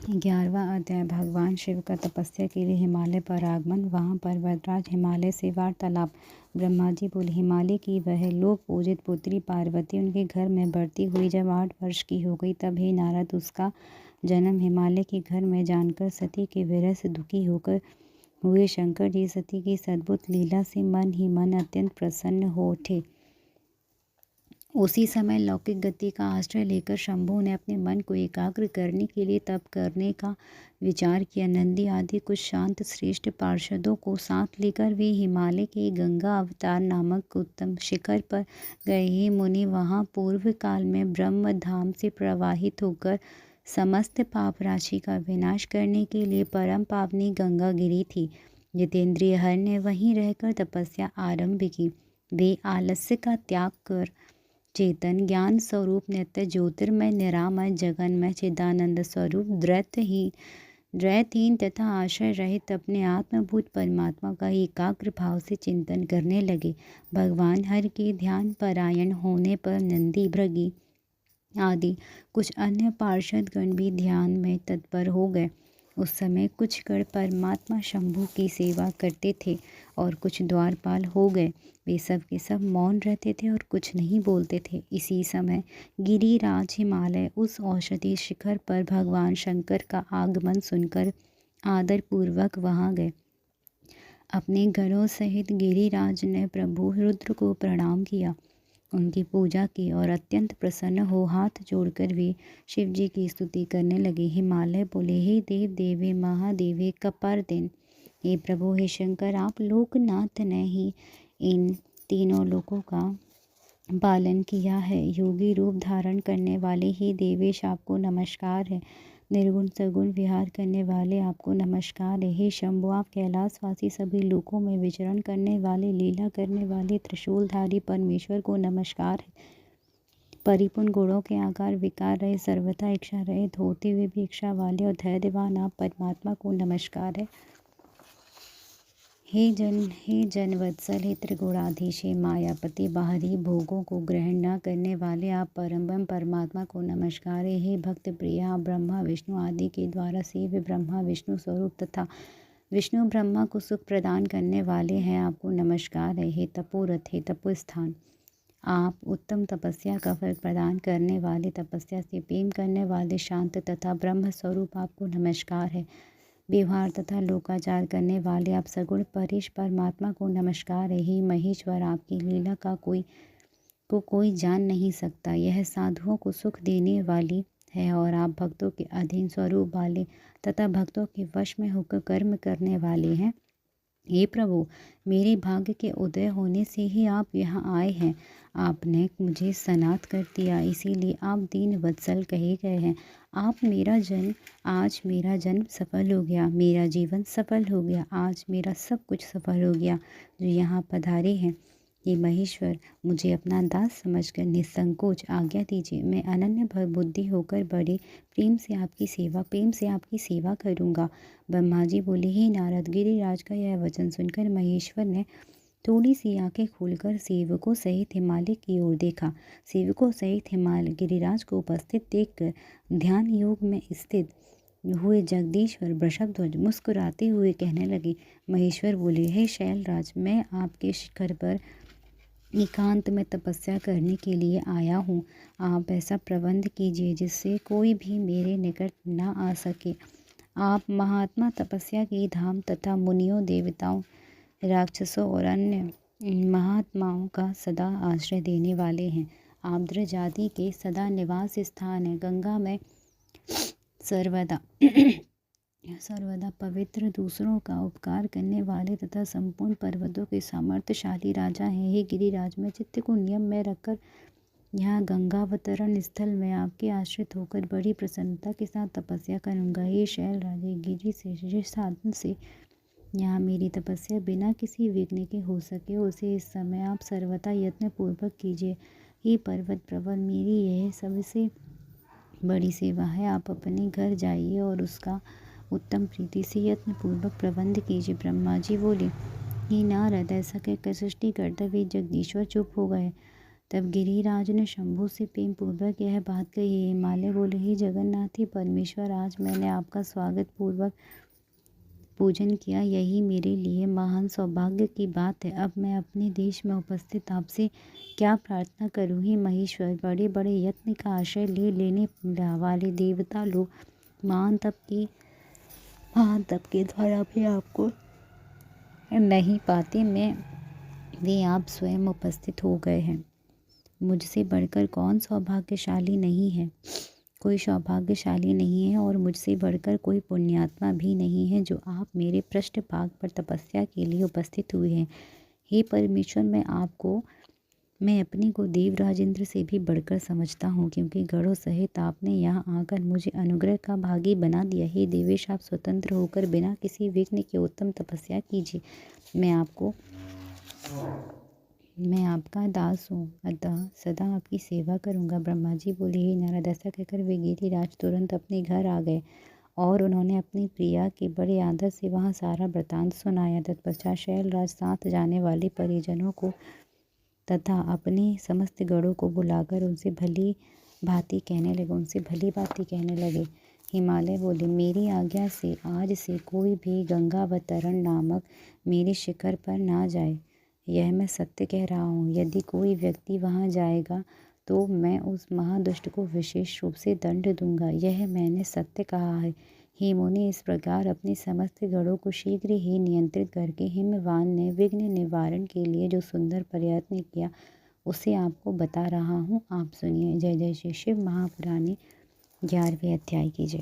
11वां अध्याय। भगवान शिव का तपस्या के लिए हिमालय पर आगमन। वहाँ पर्वतराज हिमालय से वार्तालाप। ब्रह्मा जी बोले, हिमालय की वह लोक पूजित पुत्री पार्वती उनके घर में बढ़ती हुई जब 8 वर्ष की हो गई, तब हे नारद, उसका जन्म हिमालय के घर में जानकर सती के विरह से दुखी होकर हुए शंकर जी सती की सद्भुत लीला से मन ही मन अत्यंत प्रसन्न हो उठे। उसी समय लौकिक गति का आश्रय लेकर शंभु ने अपने मन को एकाग्र करने के लिए तप करने का विचार किया। नंदी आदि कुछ शांत श्रेष्ठ पार्षदों को साथ लेकर वे हिमालय के गंगा अवतार नामक उत्तम शिखर पर गए। ही मुनि, वहाँ पूर्व काल में ब्रह्म धाम से प्रवाहित होकर समस्त पाप राशि का विनाश करने के लिए परम पावनी गंगा गिरी थी। जितेंद्रिय हर ने वहीं रहकर तपस्या आरंभ की। वे आलस्य का त्याग कर चेतन ज्ञान स्वरूप नित्य ज्योतिर्मय निरामय जगन्मय चिदानंद स्वरूप द्वैतहीन तथा आश्रय रहित अपने आत्मभूत परमात्मा का एकाग्र भाव से चिंतन करने लगे। भगवान हर के ध्यान परायण होने पर नंदी, भृगि आदि कुछ अन्य पार्षद गण भी ध्यान में तत्पर हो गए। उस समय कुछ गण परमात्मा शंभु की सेवा करते थे और कुछ द्वारपाल हो गए। वे सब के सब मौन रहते थे और कुछ नहीं बोलते थे। इसी समय गिरिराज हिमालय उस औषधि शिखर पर भगवान शंकर का आगमन सुनकर आदर पूर्वक वहां गए। अपने गणों सहित गिरिराज ने प्रभु रुद्र को प्रणाम किया, उनकी पूजा की और अत्यंत प्रसन्न हो हाथ जोड़कर वे शिव जी की स्तुति करने लगे। हिमालय बोले, हे देव देवे महादेवे कपारदिन, हे प्रभु हे शंकर, आप लोकनाथ ने ही इन तीनों लोकों का पालन किया है। योगी रूप धारण करने वाले ही देवेश आपको नमस्कार है। निर्गुण सगुण विहार करने वाले आपको नमस्कार है। हे शंभु, आप कैलाशवासी सभी लोकों में विचरण करने वाले लीला करने वाले त्रिशूलधारी परमेश्वर को नमस्कार है। परिपूर्ण गुणों के आकार विकार रहे, सर्वथा इच्छा रहित होते हुए भी इच्छा वाले और धैर्यवान आप परमात्मा को नमस्कार है। हे जन वत्सल, हे त्रिगुणाधीश, हे मायापति, बाहरी भोगों को ग्रहण न करने वाले आप परम परमात्मा को नमस्कार है। हे भक्त प्रिय, आप ब्रह्मा विष्णु आदि के द्वारा सेव्य ब्रह्मा विष्णु स्वरूप तथा विष्णु ब्रह्मा को सुख प्रदान करने वाले हैं, आपको नमस्कार है। हे तपोरथ, हे तपोस्थान, आप उत्तम तपस्या का फल प्रदान करने वाले, तपस्या से प्रेम करने वाले शांत तथा ब्रह्म स्वरूप आपको नमस्कार है। व्यवहार तथा लोकाचार करने वाले आप सगुण परेश परमात्मा को नमस्कार है। हे महेश्वर, आपकी लीला का कोई जान नहीं सकता। यह साधुओं को सुख देने वाली है और आप भक्तों के अधीन स्वरूप वाले तथा भक्तों के वश में होकर कर्म करने वाले हैं। हे प्रभु, मेरे भाग्य के उदय होने से ही आप यहाँ आए हैं। आपने मुझे सनात कर दिया, इसीलिए आप दीन वत्सल कहे गए हैं। आज मेरा जन्म सफल हो गया, मेरा जीवन सफल हो गया, आज मेरा सब कुछ सफल हो गया जो यहाँ पधारे हैं। हे महेश्वर, मुझे अपना दास समझकर निसंकोच आज्ञा दीजिए। मैं अनन्य बुद्धि होकर बड़े प्रेम से आपकी सेवा करूँगा। ब्रह्मा जी बोले, हे नारद, गिरिराज का यह वचन सुनकर महेश्वर ने थोड़ी सी आंखें खोलकर सेवकों सहित हिमालय की ओर देखा। सेवकों सहित हिमालय गिरिराज को उपस्थित देखकर ध्यान योग में स्थित हुए जगदीश्वर वृषभध्वज मुस्कुराते हुए कहने लगे। महेश्वर बोले, हे शैलराज, मैं आपके शिखर पर एकांत में तपस्या करने के लिए आया हूँ। आप ऐसा प्रबंध कीजिए जिससे कोई भी मेरे निकट न आ सके। आप महात्मा तपस्या की धाम तथा मुनियों, देवताओं, राक्षसों और अन्य महात्माओं का सदा आश्रय देने वाले हैं। आप द्रजाति के सदा निवास स्थान है। गंगा में सर्वदा पवित्र, दूसरों का उपकार करने वाले तथा संपूर्ण पर्वतों के सामर्थ्यशाली राजा हैं। हे गिरिराज, मैं चित्त को नियम में रखकर यहाँ गंगावतरण स्थल में आपके आश्रित होकर बड़ी प्रसन्नता के साथ तपस्या करूँगा। हे शैलराज, गिरि से साधन से यहाँ मेरी तपस्या बिना किसी विघ्न के हो सके, उसे इस समय आप सर्वथा यत्न पूर्वक कीजिए। हे पर्वत प्रवर, मेरी यह सबसे बड़ी सेवा है। आप अपने घर जाइए और उसका उत्तम प्रीति से यत्न पूर्वक प्रबंध कीजिए। ब्रह्मा जी बोले, हे नारद, ऐसा कहकर सृष्टि करते हुए जगदीश्वर चुप हो गए। तब गिरिराज ने शंभु से प्रेम पूर्वक यह बात कही। हिमालय बोले, हे जगन्नाथ, हे परमेश्वर, आज मैंने आपका स्वागत पूर्वक पूजन किया, यही मेरे लिए महान सौभाग्य की बात है। अब मैं अपने देश में उपस्थित आपसे क्या प्रार्थना करूँ। हे महेश्वर, बड़े बड़े यत्न का आश्रय लेने वाले देवता लोग महान तप के द्वारा भी आपको नहीं पाते, वे आप स्वयं उपस्थित हो गए हैं। मुझसे बढ़कर कौन सौभाग्यशाली नहीं है, कोई सौभाग्यशाली नहीं है और मुझसे बढ़कर कोई पुण्यात्मा भी नहीं है जो आप मेरे पृष्ठभाग पर तपस्या के लिए उपस्थित हुए हैं। हे परमेश्वर, मैं अपने को देवराज इंद्र से भी बढ़कर समझता हूँ, क्योंकि गणों सहित आपने यहाँ आकर मुझे अनुग्रह का भागी बना दिया। हे देवेश, आप स्वतंत्र होकर बिना किसी विघ्न के उत्तम तपस्या कीजिए। मैं आपका दास हूँ, अतः सदा आपकी सेवा करूँगा। ब्रह्मा जी बोले, हे नारद, ऐसा कहकर वे गिरिराज तुरंत अपने घर आ गए और उन्होंने अपनी प्रिया के बड़े आदर से वहाँ सारा वृतांत सुनाया। तत्पश्चात शैलराज साथ जाने वाले परिजनों को तथा अपने समस्त गणों को बुलाकर उनसे भली भांति कहने लगे। हिमालय बोले, मेरी आज्ञा से आज से कोई भी गंगावतरण नामक मेरे शिखर पर ना जाए, यह मैं सत्य कह रहा हूँ। यदि कोई व्यक्ति वहाँ जाएगा तो मैं उस महादुष्ट को विशेष रूप से दंड दूंगा, यह मैंने सत्य कहा है। हे मुनि, इस प्रकार अपने समस्त गणों को शीघ्र ही नियंत्रित करके हिमवान ने विघ्न निवारण के लिए जो सुंदर प्रयत्न किया, उसे आपको बता रहा हूँ, आप सुनिए। जय जय श्री शिव। महापुराण 11वें अध्याय की जय।